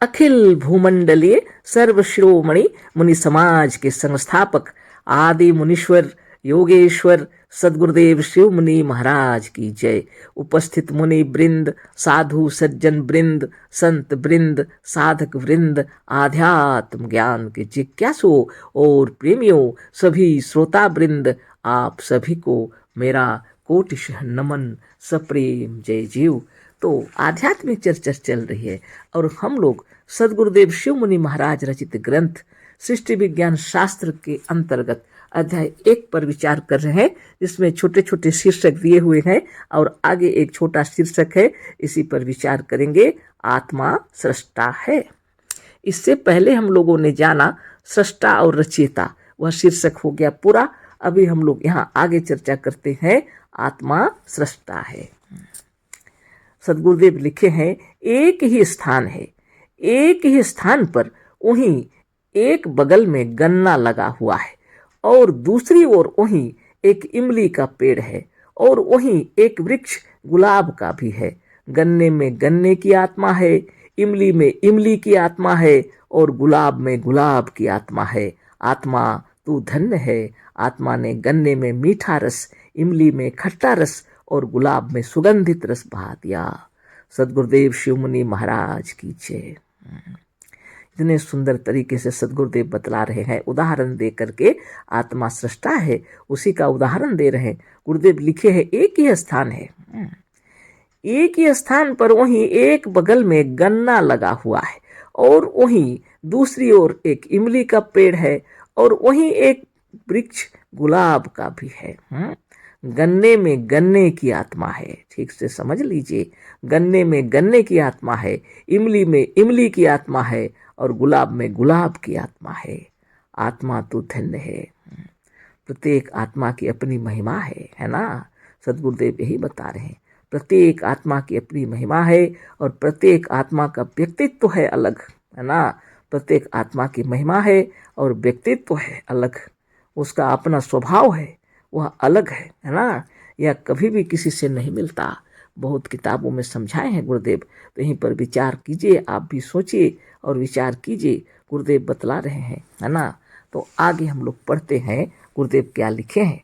अखिल भूमंडलीय सर्वशिरोमणि मुनि समाज के संस्थापक आदि मुनीश्वर योगेश्वर सदगुरुदेव शिव मुनि महाराज की जय। उपस्थित मुनि वृंद, साधु सज्जन वृंद, संत वृंद, साधक वृंद, आध्यात्म ज्ञान के जिज्ञासुओं और प्रेमियों, सभी श्रोता वृंद, आप सभी को मेरा कोटिशः नमन, सप्रेम जय जीव। तो आध्यात्मिक चर्चा चल रही है और हम लोग सदगुरुदेव शिव मुनि महाराज रचित ग्रंथ सृष्टि विज्ञान शास्त्र के अंतर्गत अध्याय 1 पर विचार कर रहे हैं, जिसमें छोटे छोटे शीर्षक दिए हुए हैं और आगे एक छोटा शीर्षक है, इसी पर विचार करेंगे। आत्मा सृष्टा है। इससे पहले हम लोगों ने जाना सृष्टा और रचयिता, वह शीर्षक हो गया पूरा। अभी हम लोग यहाँ आगे चर्चा करते हैं, आत्मा सृष्टा है। सदगुरुदेव लिखे हैं, एक ही स्थान है, एक ही स्थान पर वहीं एक बगल में गन्ना लगा हुआ है और दूसरी ओर वहीं एक इमली का पेड़ है और वहीं एक वृक्ष गुलाब का भी है। गन्ने में गन्ने की आत्मा है, इमली में इमली की आत्मा है और गुलाब में गुलाब की आत्मा है। आत्मा तू धन्य है, आत्मा ने गन्ने में मीठा रस, इमली में खट्टा रस और गुलाब में सुगंधित रस बहा दिया। सदगुरुदेव शिव मुनि महाराज की जय। इतने सुंदर तरीके से सदगुरुदेव बतला रहे हैं, उदाहरण दे करके आत्मा सृष्टा है उसी का उदाहरण दे रहे हैं। गुरुदेव लिखे हैं, एक ही स्थान है, एक ही स्थान पर वहीं एक बगल में गन्ना लगा हुआ है और वहीं दूसरी ओर एक इमली का पेड़ है और वहीं एक वृक्ष गुलाब का भी है। गन्ने में गन्ने की आत्मा है, ठीक से समझ लीजिए। गन्ने में गन्ने की आत्मा है, इमली में इमली की आत्मा है और गुलाब में गुलाब की आत्मा है। आत्मा तो धन्य है। प्रत्येक आत्मा की अपनी महिमा है ना। सदगुरुदेव यही बता रहे हैं, प्रत्येक आत्मा की अपनी महिमा है और प्रत्येक आत्मा का व्यक्तित्व है अलग, है ना। प्रत्येक आत्मा की महिमा है और व्यक्तित्व है अलग, उसका अपना स्वभाव है, वह अलग है ना। यह कभी भी किसी से नहीं मिलता। बहुत किताबों में समझाए हैं गुरुदेव, तो यहीं पर विचार कीजिए, आप भी सोचिए और विचार कीजिए। गुरुदेव बतला रहे हैं, है ना। तो आगे हम लोग पढ़ते हैं गुरुदेव क्या लिखे हैं।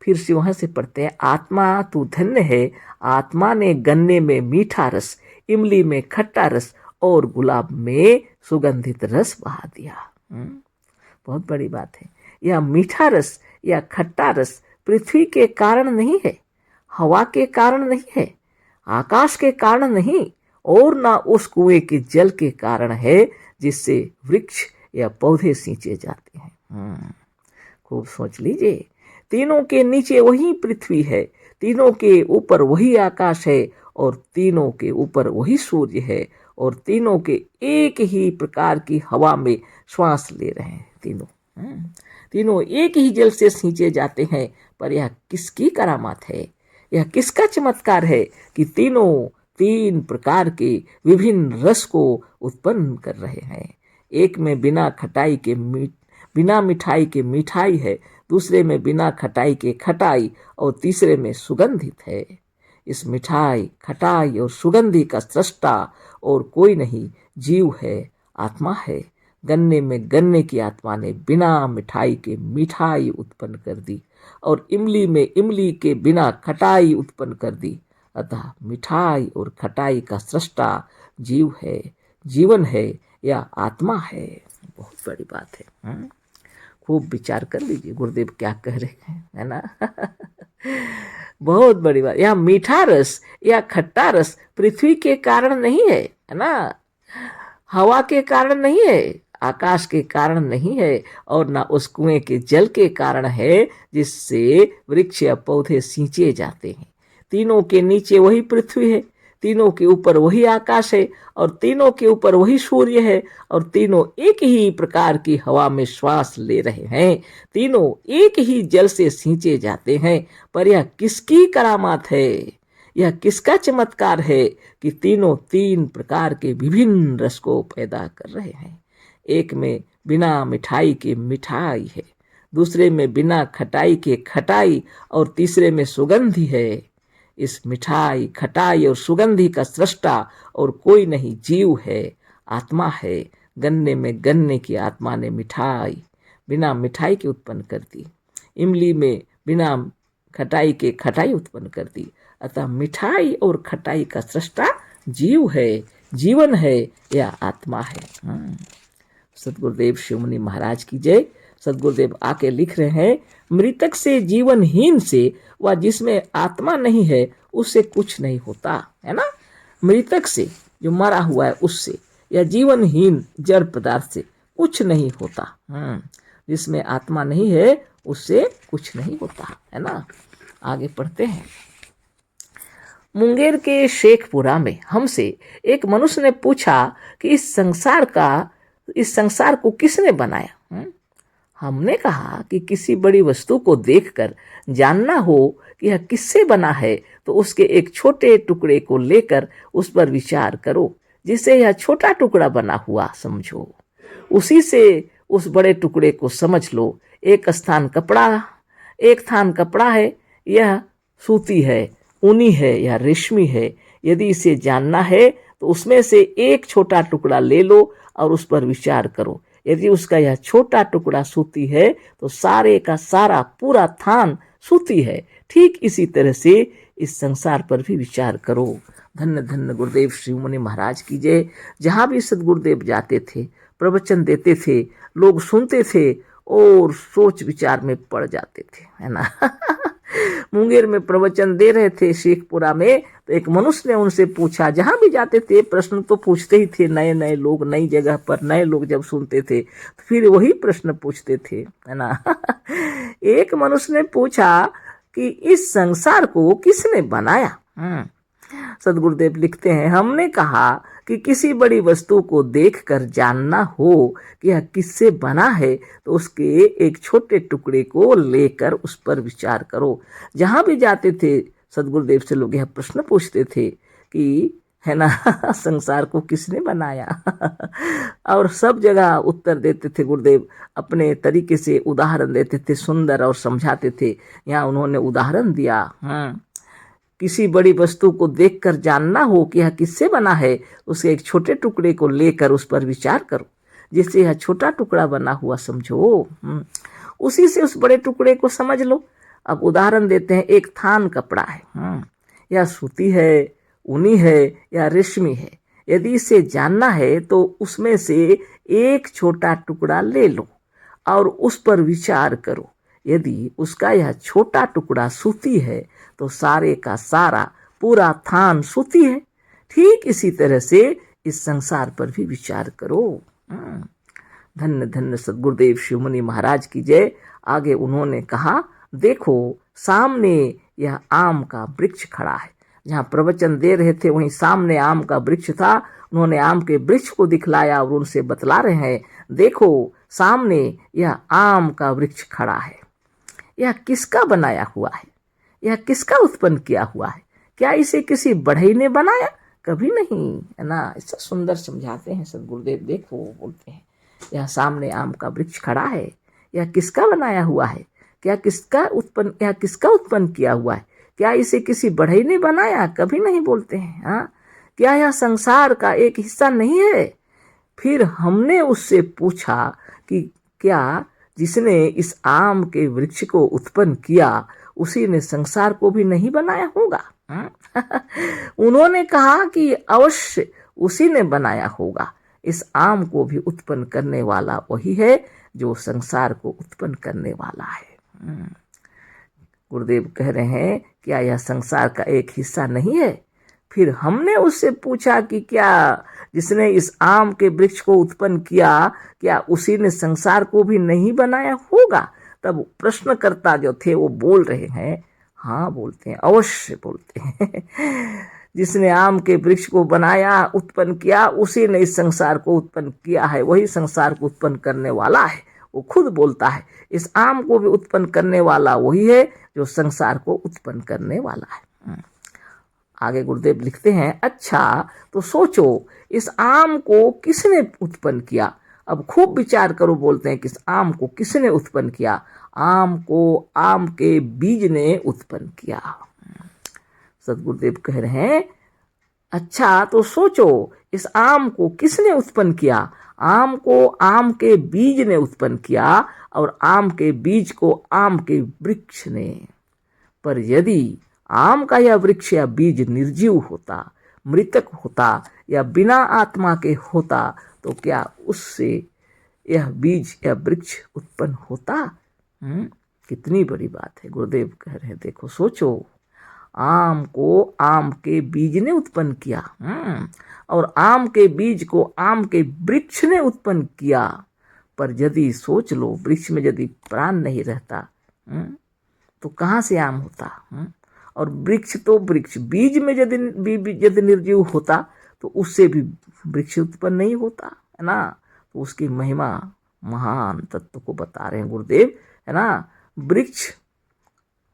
फिर से वहां से पढ़ते हैं, आत्मा तू धन्य है, आत्मा ने गन्ने में मीठा रस, इमली में खट्टा रस और गुलाब में सुगंधित रस बहा दिया। बहुत बड़ी बात है। यह मीठा रस या खट्टा रस पृथ्वी के कारण नहीं है, हवा के कारण नहीं है, आकाश के कारण नहीं और ना उस कुएं के जल के कारण है जिससे वृक्ष या पौधे सींचे जाते हैं। खूब सोच लीजिए। तीनों के नीचे वही पृथ्वी है, तीनों के ऊपर वही आकाश है और तीनों के ऊपर वही सूर्य है और तीनों के एक ही प्रकार की हवा में श्वास ले रहे हैं। तीनों एक ही जल से सींचे जाते हैं। पर यह किसकी करामात है, यह किसका चमत्कार है कि तीनों तीन प्रकार के विभिन्न रस को उत्पन्न कर रहे हैं। एक में बिना मिठाई के मिठाई है, दूसरे में बिना खटाई के खटाई और तीसरे में सुगंधित है। इस मिठाई, खटाई और सुगंधि का सृष्टा और कोई नहीं, जीव है, आत्मा है। गन्ने में गन्ने की आत्मा ने बिना मिठाई के मिठाई उत्पन्न कर दी और इमली में इमली के बिना खटाई उत्पन्न कर दी। अतः मिठाई और खटाई का सृष्टा जीव है, जीवन है या आत्मा है। बहुत बड़ी बात है। खूब विचार कर लीजिए गुरुदेव क्या कह रहे हैं, है ना। बहुत बड़ी बात। यह मीठा रस या खट्टा रस पृथ्वी के कारण नहीं है ना, हवा के कारण नहीं है, आकाश के कारण नहीं है और ना उस कुएं के जल के कारण है जिससे वृक्ष या पौधे सींचे जाते हैं। तीनों के नीचे वही पृथ्वी है, तीनों के ऊपर वही आकाश है और तीनों के ऊपर वही सूर्य है और तीनों एक ही प्रकार की हवा में श्वास ले रहे हैं। तीनों एक ही जल से सींचे जाते हैं। पर यह किसकी करामात है, यह किसका चमत्कार है कि तीनों तीन प्रकार के विभिन्न रस को पैदा कर रहे हैं। एक में बिना मिठाई के मिठाई है, दूसरे में बिना खटाई के खटाई और तीसरे में सुगंधि है। इस मिठाई, खटाई और सुगंधी का सृष्टा और कोई नहीं, जीव है, आत्मा है। गन्ने में गन्ने की आत्मा ने मिठाई बिना मिठाई के उत्पन्न कर दी, इमली में बिना खटाई के खटाई उत्पन्न कर दी। अतः मिठाई और खटाई का सृष्टा जीव है, जीवन है या आत्मा है। सदगुरुदेव शिवमुनि महाराज की जय। सदगुरुदेव आके लिख रहे हैं, मृतक से, जीवनहीन से व जिसमें आत्मा नहीं है उससे कुछ नहीं होता, है ना। मृतक से, जो मरा हुआ है, उससे, या जीवनहीन जड़ पदार्थ से कुछ नहीं होता। जिसमें आत्मा नहीं है उससे कुछ नहीं होता, है ना। आगे पढ़ते हैं। मुंगेर के शेखपुरा में हमसे एक मनुष्य ने पूछा कि इस संसार को किसने बनाया। हमने कहा कि किसी बड़ी वस्तु को देखकर जानना हो कि यह किससे बना है तो उसके एक छोटे टुकड़े को लेकर उस पर विचार करो, जिससे यह छोटा टुकड़ा बना हुआ समझो, उसी से उस बड़े टुकड़े को समझ लो। एक थान कपड़ा है, यह सूती है, ऊनी है या रेशमी है। यदि इसे जानना है तो उसमें से एक छोटा टुकड़ा ले लो और उस पर विचार करो। यदि उसका यह छोटा टुकड़ा सूती है तो सारे का सारा पूरा थान सूती है। ठीक इसी तरह से इस संसार पर भी विचार करो। धन्य धन्य गुरुदेव शिवमुनि महाराज की जय। जहाँ भी सदगुरुदेव जाते थे, प्रवचन देते थे, लोग सुनते थे और सोच विचार में पड़ जाते थे, है ना। मुंगेर में प्रवचन दे रहे थे शेखपुरा में, तो एक मनुष्य ने उनसे पूछा, जहां भी जाते थे प्रश्न तो पूछते ही थे, नए नए लोग नई जगह पर नए लोग जब सुनते थे तो फिर वही प्रश्न पूछते थे, है ना। एक मनुष्य ने पूछा कि इस संसार को किसने बनाया। सदगुरुदेव लिखते हैं, हमने कहा कि किसी बड़ी वस्तु को देखकर जानना हो कि यह किससे बना है तो उसके एक छोटे टुकड़े को लेकर उस पर विचार करो। जहां भी जाते थे सदगुरुदेव से लोग यह प्रश्न पूछते थे कि, है ना, संसार को किसने बनाया। और सब जगह उत्तर देते थे गुरुदेव, अपने तरीके से उदाहरण देते थे, सुंदर और समझाते थे। यहाँ उन्होंने उदाहरण दिया, किसी बड़ी वस्तु को देखकर जानना हो कि यह किससे बना है, उसके एक छोटे टुकड़े को लेकर उस पर विचार करो, जिससे यह छोटा टुकड़ा बना हुआ समझो, उसी से उस बड़े टुकड़े को समझ लो। अब उदाहरण देते हैं, एक थान कपड़ा है, यह सूती है, ऊनी है या रेशमी है। यदि इसे जानना है तो उसमें से एक छोटा टुकड़ा ले लो और उस पर विचार करो। यदि उसका यह छोटा टुकड़ा सूती है तो सारे का सारा पूरा थान सूती है। ठीक इसी तरह से इस संसार पर भी विचार करो। धन्य धन्य सदगुरुदेव शिवमुनि महाराज की जय। आगे उन्होंने कहा, देखो सामने यह आम का वृक्ष खड़ा है। जहाँ प्रवचन दे रहे थे वहीं सामने आम का वृक्ष था। उन्होंने आम के वृक्ष को दिखलाया और उनसे बतला रहे हैं, देखो सामने यह आम का वृक्ष खड़ा है। यह किसका बनाया हुआ है, यह किसका उत्पन्न किया हुआ है? क्या इसे किसी बढ़ई ने बनाया? कभी नहीं, है ना। ऐसा सुंदर समझाते हैं सदगुरुदेव। देखो बोलते हैं, यह सामने आम का वृक्ष खड़ा है, यह किसका बनाया हुआ है? यह किसका उत्पन्न किया हुआ है? क्या इसे किसी बढ़ई ने बनाया? कभी नहीं बोलते हैं। हाँ, क्या यह संसार का एक हिस्सा नहीं है? फिर हमने उससे पूछा कि क्या जिसने इस आम के वृक्ष को उत्पन्न किया उसी ने संसार को भी नहीं बनाया होगा? उन्होंने कहा कि अवश्य उसी ने बनाया होगा। इस आम को भी उत्पन्न करने वाला वही है जो संसार को उत्पन्न करने वाला है। गुरुदेव कह रहे हैं, क्या यह संसार का एक हिस्सा नहीं है? फिर हमने उससे पूछा कि क्या जिसने इस आम के वृक्ष को उत्पन्न किया, क्या उसी ने संसार को भी नहीं बनाया होगा? तब प्रश्नकर्ता जो थे वो बोल रहे हैं, हाँ बोलते हैं, अवश्य बोलते हैं। जिसने आम के वृक्ष को बनाया, उत्पन्न किया, उसी ने इस संसार को उत्पन्न किया है। वही संसार को उत्पन्न करने वाला है। वो खुद बोलता है, इस आम को भी उत्पन्न करने वाला वही है जो संसार को उत्पन्न करने वाला है। आगे गुरुदेव लिखते हैं, अच्छा तो सोचो इस आम को किसने उत्पन्न किया? अब खूब विचार करो, बोलते हैं कि इस आम को किसने उत्पन्न किया? आम को आम के बीज ने उत्पन्न किया। सदगुरुदेव कह रहे हैं, अच्छा तो सोचो इस आम को किसने उत्पन्न किया? आम को आम के बीज ने उत्पन्न किया और आम के बीज को आम के वृक्ष ने। पर यदि आम का यह वृक्ष या बीज निर्जीव होता, मृतक होता या बिना आत्मा के होता तो क्या उससे यह बीज या वृक्ष उत्पन्न होता? कितनी बड़ी बात है। गुरुदेव कह रहे हैं, देखो सोचो, आम को आम के बीज ने उत्पन्न किया और आम के बीज को आम के वृक्ष ने उत्पन्न किया। पर यदि सोच लो, वृक्ष में यदि प्राण नहीं रहता तो कहाँ से आम होता? और वृक्ष तो वृक्ष बीज में यदि निर्जीव होता तो उससे भी वृक्ष उत्पन्न नहीं होता, है ना। तो उसकी महिमा महान तत्व को बता रहे हैं गुरुदेव, है ना। वृक्ष,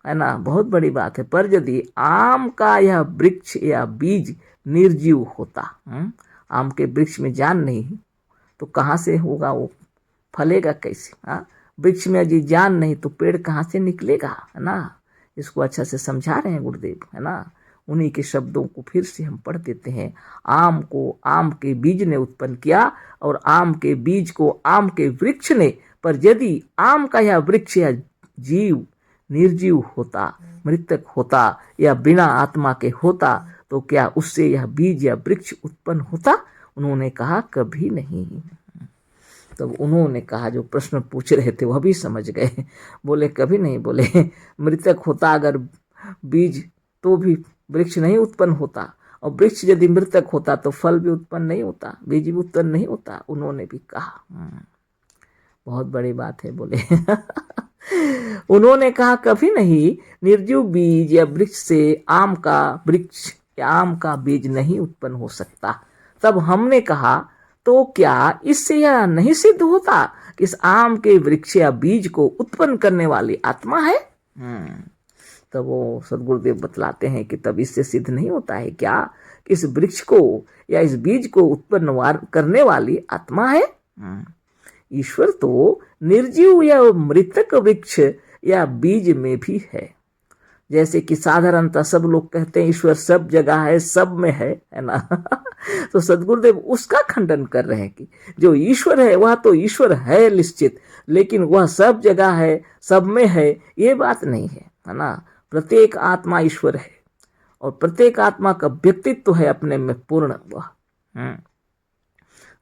है ना, बहुत बड़ी बात है। पर यदि आम का यह वृक्ष या बीज निर्जीव होता, आम के वृक्ष में जान नहीं तो कहाँ से होगा, वो फलेगा कैसे? वृक्ष में यदि जान नहीं तो पेड़ कहाँ से निकलेगा, है ना। इसको अच्छा से समझा रहे हैं गुरुदेव, है ना। उन्हीं के शब्दों को फिर से हम पढ़ देते हैं। आम को आम के बीज ने उत्पन्न किया और आम के बीज को आम के वृक्ष ने। पर यदि आम का यह वृक्ष या जीव निर्जीव होता, मृतक होता या बिना आत्मा के होता तो क्या उससे यह बीज या वृक्ष उत्पन्न होता? उन्होंने कहा कभी नहीं। तब उन्होंने कहा, जो प्रश्न पूछ रहे थे वह भी समझ गए, बोले कभी नहीं। बोले मृतक होता अगर बीज तो भी वृक्ष नहीं उत्पन्न होता, और वृक्ष यदि मृतक होता तो फल भी उत्पन्न नहीं होता, बीज भी उत्पन्न नहीं होता। उन्होंने भी कहा, बहुत बड़ी बात है। बोले उन्होंने कहा कभी नहीं, निर्जीव बीज या वृक्ष से आम का वृक्ष या आम का बीज नहीं उत्पन्न हो सकता। तब हमने कहा, तो क्या इससे यह नहीं सिद्ध होता कि इस आम के वृक्ष या बीज को उत्पन्न करने वाली आत्मा है? तब वो सदगुरुदेव बतलाते हैं कि तब इससे सिद्ध नहीं होता है क्या कि इस वृक्ष को या इस बीज को उत्पन्न करने वाली आत्मा है? ईश्वर तो निर्जीव या मृतक वृक्ष या बीज में भी है। जैसे कि साधारणतः सब लोग कहते हैं ईश्वर सब जगह है, सब में है ना। तो सदगुरुदेव उसका खंडन कर रहे हैं कि जो ईश्वर है वह तो ईश्वर है निश्चित, लेकिन वह सब जगह है, सब में है, ये बात नहीं है ना। प्रत्येक आत्मा ईश्वर है और प्रत्येक आत्मा का व्यक्तित्व है अपने में पूर्ण।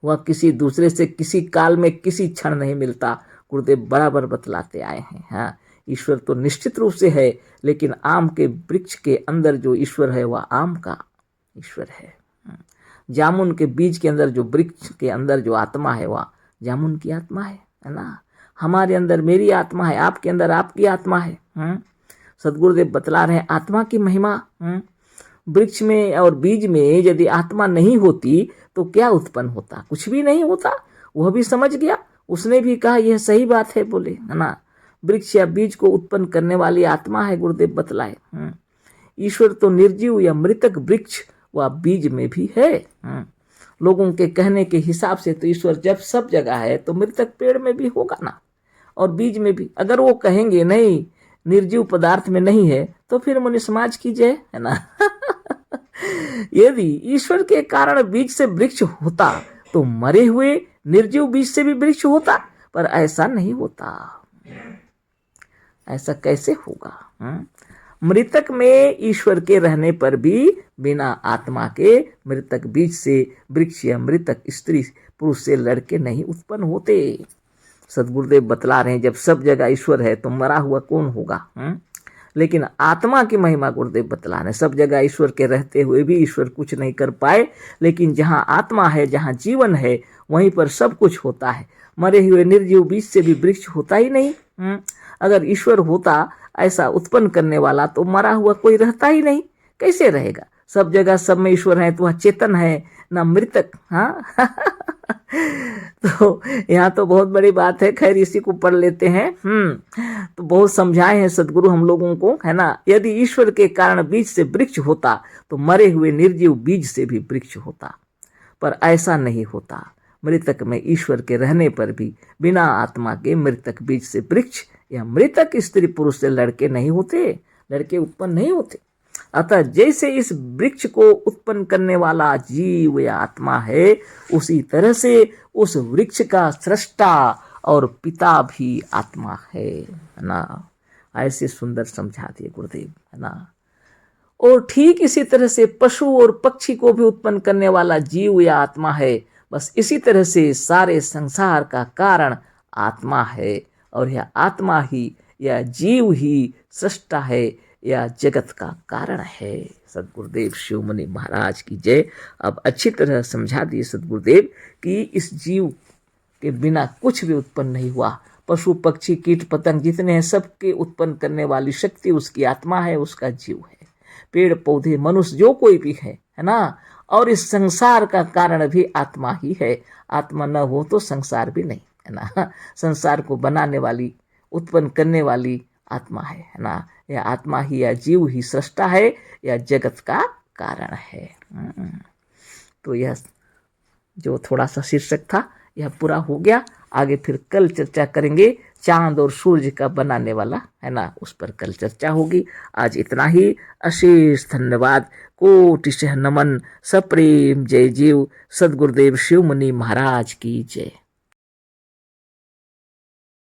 वह किसी दूसरे से किसी काल में किसी क्षण नहीं मिलता। गुरुदेव बराबर बतलाते आए हैं। हाँ, ईश्वर तो निश्चित रूप से है, लेकिन आम के वृक्ष के अंदर जो ईश्वर है वह आम का ईश्वर है। जामुन के बीज के अंदर जो वृक्ष के अंदर जो आत्मा है वह जामुन की आत्मा है ना। हमारे अंदर मेरी आत्मा है, आपके अंदर आपकी आत्मा है। सदगुरुदेव बतला रहे हैं आत्मा की महिमा। वृक्ष में और बीज में यदि आत्मा नहीं होती तो क्या उत्पन्न होता? कुछ भी नहीं होता। वह भी समझ गया, उसने भी कहा यह सही बात है, बोले, है ना। वृक्ष या बीज को उत्पन्न करने वाली आत्मा है, गुरुदेव बतलाए। ईश्वर तो निर्जीव या मृतक वृक्ष व बीज में भी है। लोगों के कहने के हिसाब से तो ईश्वर जब सब जगह है तो मृतक पेड़ में भी होगा ना, और बीज में भी। अगर वो कहेंगे नहीं निर्जीव पदार्थ में नहीं है तो फिर मुनि समाज की जय, है ना। यदि ईश्वर के कारण बीज से वृक्ष होता तो मरे हुए निर्जीव बीज से भी वृक्ष होता, पर ऐसा नहीं होता। ऐसा कैसे होगा? मृतक में ईश्वर के रहने पर भी बिना आत्मा के मृतक बीज से वृक्ष या मृतक स्त्री पुरुष से लड़के नहीं उत्पन्न होते। सदगुरुदेव बतला रहे हैं जब सब जगह ईश्वर है तो मरा हुआ कौन होगा? लेकिन आत्मा की महिमा गुरुदेव बतला रहे हैं, सब जगह ईश्वर के रहते हुए भी ईश्वर कुछ नहीं कर पाए, लेकिन जहाँ आत्मा है, जहाँ जीवन है, वहीं पर सब कुछ होता है। मरे हुए निर्जीव बीज से भी वृक्ष होता ही नहीं। अगर ईश्वर होता ऐसा उत्पन्न करने वाला तो मरा हुआ कोई रहता ही नहीं, कैसे रहेगा? सब जगह सब में ईश्वर है तो वह चेतन है ना मृतक। हाँ तो यहाँ तो बहुत बड़ी बात है। खैर इसी को पढ़ लेते हैं। तो बहुत समझाए हैं सदगुरु हम लोगों को, है ना। यदि ईश्वर के कारण बीज से वृक्ष होता तो मरे हुए निर्जीव बीज से भी वृक्ष होता, पर ऐसा नहीं होता। मृतक में ईश्वर के रहने पर भी बिना आत्मा के मृतक बीज से वृक्ष या मृतक स्त्री पुरुष से लड़के नहीं होते, लड़के उत्पन्न नहीं होते। अतः जैसे इस वृक्ष को उत्पन्न करने वाला जीव या आत्मा है, उसी तरह से उस वृक्ष का सृष्टा और पिता भी आत्मा है ना। ऐसे सुंदर समझा दिए गुरुदेव, है ना। और ठीक इसी तरह से पशु और पक्षी को भी उत्पन्न करने वाला जीव या आत्मा है। बस इसी तरह से सारे संसार का कारण आत्मा है, और यह आत्मा ही, यह जीव ही सृष्टा है, यह जगत का कारण है। सदगुरुदेव शिवमुनि महाराज की जय। अब अच्छी तरह समझा दिए सदगुरुदेव कि इस जीव के बिना कुछ भी उत्पन्न नहीं हुआ। पशु पक्षी कीट पतंग जितने हैं, सबके उत्पन्न करने वाली शक्ति उसकी आत्मा है, उसका जीव है। पेड़ पौधे मनुष्य जो कोई भी है ना। और इस संसार का कारण भी आत्मा ही है। आत्मा न हो तो संसार भी नहीं, है ना। संसार को बनाने वाली, उत्पन्न करने वाली आत्मा है ना। यह आत्मा ही, या जीव ही सृष्टा है, या जगत का कारण है। तो यह जो थोड़ा सा शीर्षक था यह पूरा हो गया। आगे फिर कल चर्चा करेंगे चांद और सूर्य का बनाने वाला, है ना, उस पर कल चर्चा होगी। आज इतना ही। अशेष धन्यवाद। कोटिशः नमन। सप्रेम जय जीव। सदगुरुदेव शिवमुनि महाराज की जय।